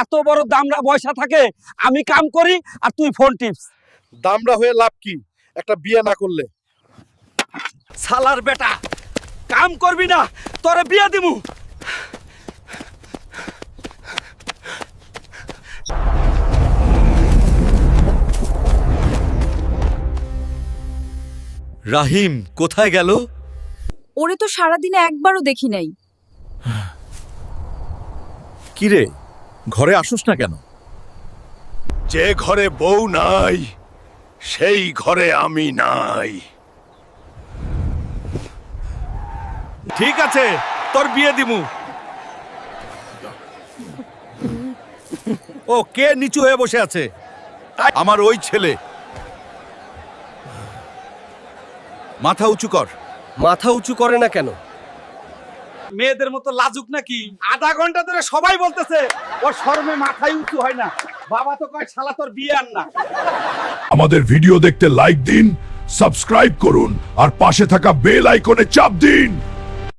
এত বড় দামরা বয়সা থাকে, আমি কাম করি আর তুই ফোন টিপস। দামড়া হয়ে লাভ কি একটা বিয়ে না করলে? শালার বেটা, কাম করবি না তোরে বিয়ে দিমু। রাহিম কোথায় গেল? ওরে তো সারাদিনে একবারও দেখি নাই। কিরে, ঘরে আসোস না কেন? যে ঘরে বউ নাই সেই ঘরে আমি নাই। ঠিক আছে, তোর বিয়ে দিমু। ও কে নিচু হয়ে বসে আছে? আমার ওই ছেলে। মাথা উঁচু কর। মাথা উঁচু করে না কেন? মেয়েদের মতো লাজুক নাকি? আধা ঘন্টা ধরে সবাই বলতেছে ওর শরমে মাথায় উঁচু হয় না। বাবা তো কয় শালা তোর বিয়ে আন না। আমাদের ভিডিও দেখতে লাইক দিন, সাবস্ক্রাইব করুন আর পাশে থাকা বেল আইকনে চাপ দিন।